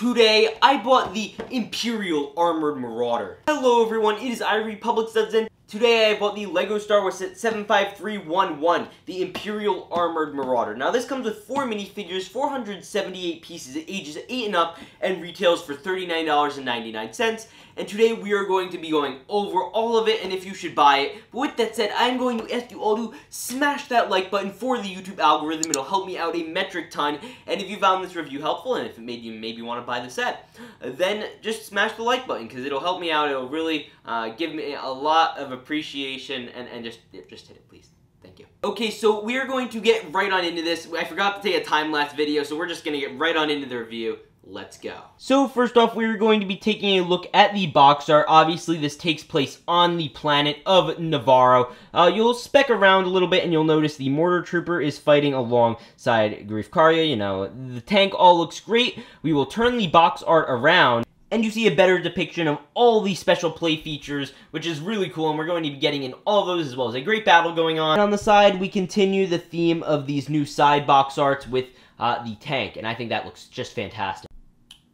Today, I bought the Imperial Armored Marauder. Hello everyone, it is iRepublic, and today I bought the LEGO Star Wars set 75311, the Imperial Armored Marauder. Now this comes with 4 minifigures, 478 pieces, ages 8 and up, and retails for $39.99. And today we are going to be going over all of it and if you should buy it. But with that said, I'm going to ask you all to smash that like button for the YouTube algorithm. It'll help me out a metric ton. And if you found this review helpful and if it made you maybe want to buy the set, then just smash the like button because it'll help me out. It'll really give me a lot of appreciation and just hit it, please. Thank you. Okay, so we are going to get right on into this. I forgot to take a time-lapse video, so we're just going to get right on into the review. Let's go. So first off, we're going to be taking a look at the box art. Obviously, this takes place on the planet of Navarro. You'll spec around a little bit and you'll notice the mortar trooper is fighting alongside Greef Karga. You know, the tank all looks great. We will turn the box art around and you see a better depiction of all the special play features, which is really cool, and we're going to be getting in all of those as well as a great battle going on. And on the side, we continue the theme of these new side box arts with the tank, and I think that looks just fantastic.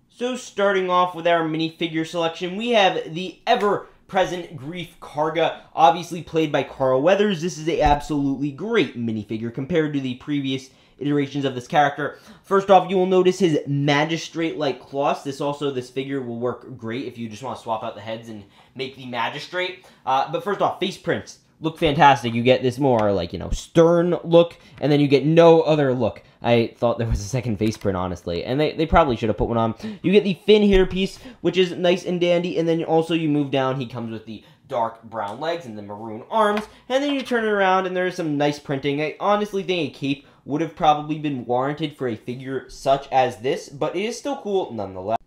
So starting off with our minifigure selection, we have the ever-present Greef Karga, obviously played by Carl Weathers. This is an absolutely great minifigure compared to the previous iterations of this character. First off, you will notice his magistrate-like cloths. This figure will work great if you just want to swap out the heads and make the magistrate. But first off, face prints look fantastic. You get this more, like, you know, stern look, and then you get no other look. I thought there was a second face print, honestly, and they probably should have put one on. You get the fin hairpiece, which is nice and dandy, and then also you move down, he comes with the dark brown legs and the maroon arms, and then you turn it around, and there's some nice printing. I honestly think a cape would have probably been warranted for a figure such as this, but it is still cool nonetheless.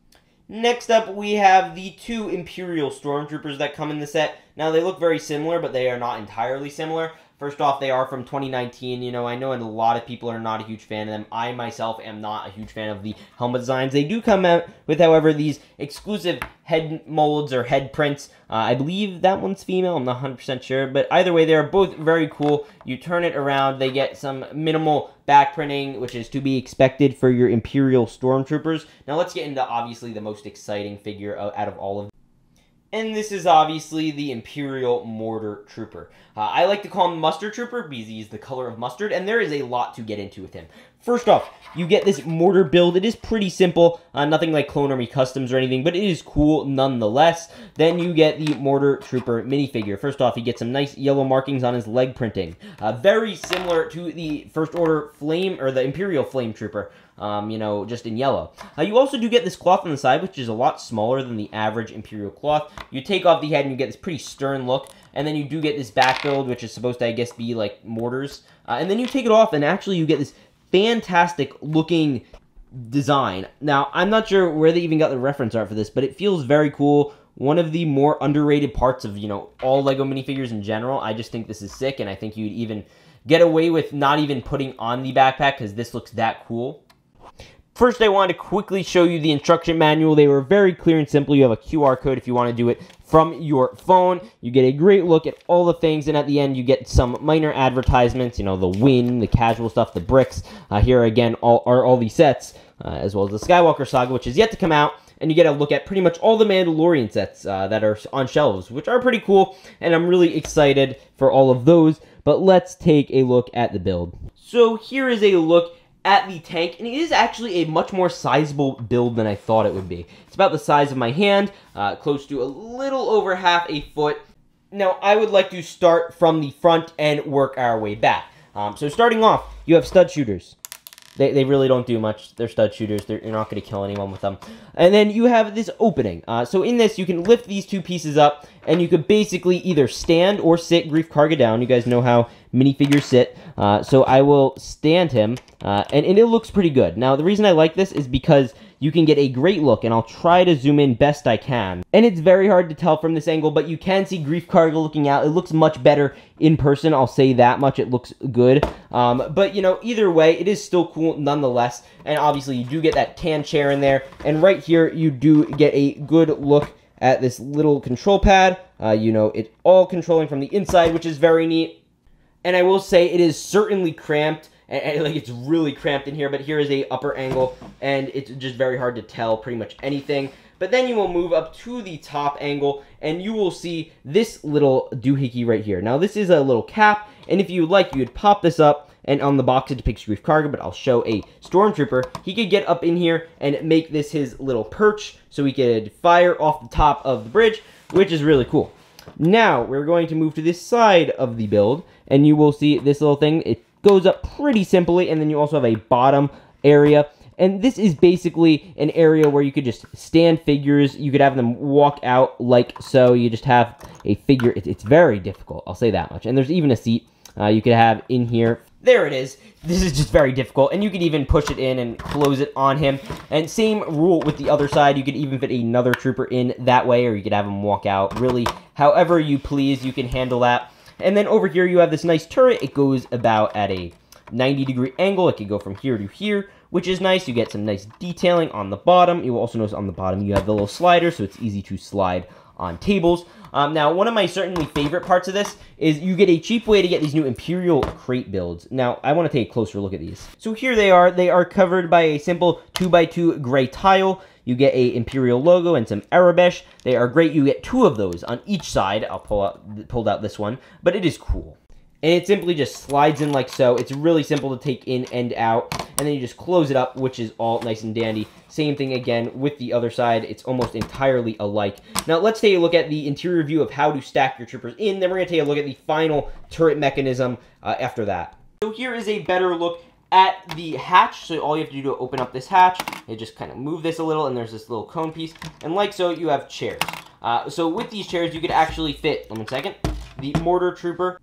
Next up, we have the 2 Imperial Stormtroopers that come in the set. Now, they look very similar, but they are not entirely similar. First off, they are from 2019. You know, I know a lot of people are not a huge fan of them. I, myself, am not a huge fan of the helmet designs. They do come out with, however, these exclusive head molds or head prints. I believe that one's female. I'm not 100% sure. But either way, they're both very cool. You turn it around, they get some minimal back printing, which is to be expected for your Imperial Stormtroopers. Now, let's get into, obviously, the most exciting figure out of all of them. And this is obviously the Imperial Mortar Trooper. I like to call him Mustard Trooper because he's the color of mustard, and there is a lot to get into with him. First off, you get this mortar build. It is pretty simple, nothing like Clone Army Customs or anything, but it is cool nonetheless. Then you get the Mortar Trooper minifigure. First off, you get some nice yellow markings on his leg printing. Very similar to the First Order Flame, or the Imperial Flame Trooper. You know, just in yellow. You also do get this cloth on the side, which is a lot smaller than the average Imperial cloth. You take off the head and you get this pretty stern look, and then you do get this back build, which is supposed to, I guess, be like mortars. And then you take it off, and actually you get this fantastic looking design. Now, I'm not sure where they even got the reference art for this, but it feels very cool. One of the more underrated parts of, you know, all LEGO minifigures in general. I just think this is sick, and I think you'd even get away with not even putting on the backpack because this looks that cool. First, I wanted to quickly show you the instruction manual. They were very clear and simple. You have a QR code if you want to do it from your phone. You get a great look at all the things, and at the end, you get some minor advertisements. You know, the Win, the casual stuff, the Brix. Here, again, are all these sets, as well as the Skywalker Saga, which is yet to come out. And you get a look at pretty much all the Mandalorian sets that are on shelves, which are pretty cool, and I'm really excited for all of those. But let's take a look at the build. So here is a look at the tank, and it is actually a much more sizable build than I thought it would be. It's about the size of my hand, close to a little over half a foot. Now, I would like to start from the front and work our way back. So starting off, you have stud shooters. They really don't do much. They're stud shooters. You're not going to kill anyone with them. And then you have this opening. So in this, you can lift these 2 pieces up, and you could basically either stand or sit Greef Karga down. You guys know how minifigures sit. So I will stand him, and it looks pretty good. Now, the reason I like this is because you can get a great look, and I'll try to zoom in best I can. And it's very hard to tell from this angle, but you can see Greef Karga looking out. It looks much better in person, I'll say that much. It looks good. But, you know, either way, it is still cool nonetheless. And obviously, you do get that tan chair in there. And right here, you do get a good look at this little control pad. You know, it's all controlling from the inside, which is very neat. And I will say, it is certainly cramped and like it's really cramped in here, but here is a upper angle, and it's just very hard to tell pretty much anything. But then you will move up to the top angle, and you will see this little doohickey right here. Now, this is a little cap, and if you would like, you would pop this up, and on the box it depicts Grief Karga, but I'll show a Stormtrooper. He could get up in here and make this his little perch, so he could fire off the top of the bridge, which is really cool. Now, we're going to move to this side of the build, and you will see this little thing. It goes up pretty simply, and then you also have a bottom area. And this is basically an area where you could just stand figures. You could have them walk out like so. You just have a figure. It's very difficult, I'll say that much. And there's even a seat you could have in here. There it is. This is just very difficult. And you could even push it in and close it on him. And same rule with the other side. You could even fit another trooper in that way, or you could have him walk out. Really, however you please, you can handle that. And then over here, you have this nice turret. It goes about at a 90-degree angle. It could go from here to here, which is nice. You get some nice detailing on the bottom. You will also notice on the bottom you have the little slider, so it's easy to slide on tables. Now, one of my certainly favorite parts of this is you get a cheap way to get these new Imperial crate builds. Now, I want to take a closer look at these. So here they are. They are covered by a simple 2x2 gray tile. You get a Imperial logo and some Arabesh. They are great. You get 2 of those on each side. I'll pulled out this one, but it is cool. And it simply just slides in like so. It's really simple to take in and out. And then you just close it up, which is all nice and dandy. Same thing again with the other side. It's almost entirely alike. Now, let's take a look at the interior view of how to stack your troopers in. Then we're going to take a look at the final turret mechanism after that. So here is a better look at the hatch. So all you have to do to open up this hatch is just kind of move this a little, and there's this little cone piece. And like so, you have chairs. So with these chairs, you could actually fit, one second, the mortar trooper.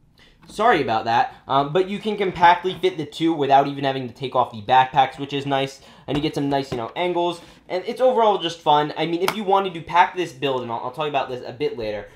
Sorry about that, but you can compactly fit the 2 without even having to take off the backpacks, which is nice, and you get some nice, angles, and it's overall just fun. I mean, if you wanted to pack this build, and I'll talk about this a bit later,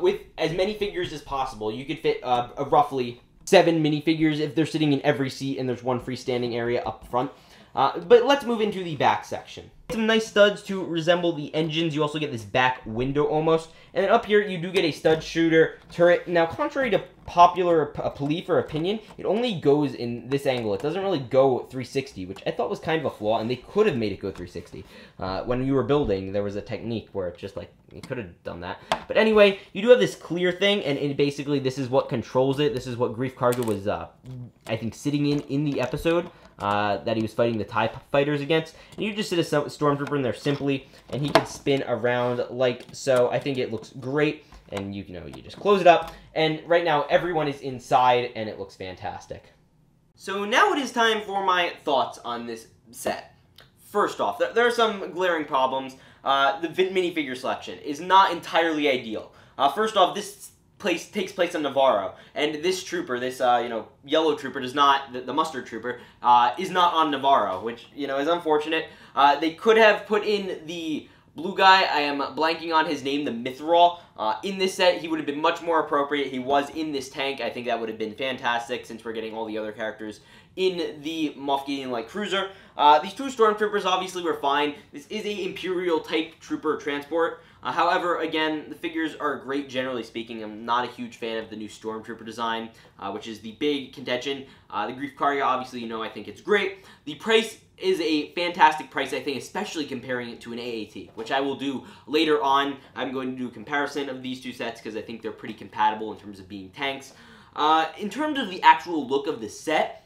with as many figures as possible, you could fit roughly 7 minifigures if they're sitting in every seat, and there's one freestanding area up front. But let's move into the back section. Some nice studs to resemble the engines. You also get this back window almost. And then up here, you do get a stud shooter turret. Now, contrary to popular belief or opinion, it only goes in this angle. It doesn't really go 360, which I thought was kind of a flaw, and they could have made it go 360. When you were building, there was a technique where it's just like, you could have done that. But anyway, you do have this clear thing, and basically this is what controls it. This is what Grief Karga was, I think, sitting in the episode that he was fighting the TIE fighters against. And you just sit a Stormtrooper in there simply, and he can spin around like so. I think it looks great, and you just close it up, and right now everyone is inside, and it looks fantastic. So now it is time for my thoughts on this set. First off, there are some glaring problems. The minifigure selection is not entirely ideal. First off, this takes place on Navarro, and this trooper, this yellow trooper, does not, the mustard trooper, is not on Navarro, which is unfortunate. They could have put in the blue guy. I am blanking on his name, the Mithril. In this set, he would have been much more appropriate. He was in this tank. I think that would have been fantastic, since we're getting all the other characters in the Moff Gideon-like cruiser. These 2 Stormtroopers obviously were fine. This is a Imperial-type trooper transport. However, again, the figures are great, generally speaking. I'm not a huge fan of the new Stormtrooper design, which is the big contention. The Grief Karga, obviously, I think it's great. The price is a fantastic price, I think, especially comparing it to an AAT, which I will do later on. I'm going to do a comparison of these 2 sets because I think they're pretty compatible in terms of being tanks. In terms of the actual look of the set,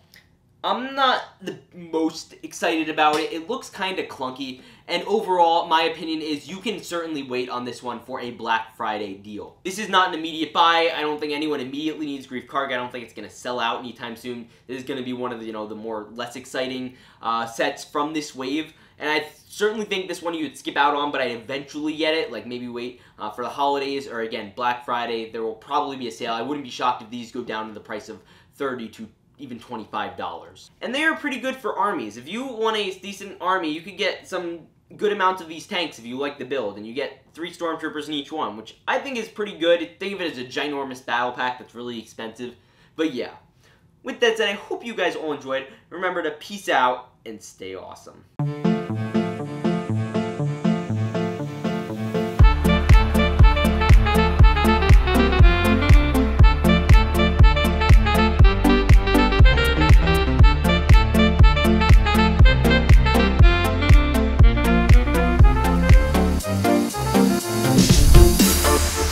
I'm not the most excited about it. It looks kind of clunky, and overall, my opinion is you can certainly wait on this one for a Black Friday deal. This is not an immediate buy. I don't think anyone immediately needs Grief Karga. I don't think it's going to sell out anytime soon. This is going to be one of the, the more less exciting sets from this wave, and I certainly think this one you would skip out on, but I'd eventually get it, like maybe wait for the holidays, or again, Black Friday. There will probably be a sale. I wouldn't be shocked if these go down to the price of $30 to even $25. And they are pretty good for armies. If you want a decent army, you could get some good amounts of these tanks if you like the build, and you get 3 Stormtroopers in each one, which I think is pretty good. Think of it as a ginormous battle pack that's really expensive. But yeah, with that said, I hope you guys all enjoyed. Remember to peace out and stay awesome.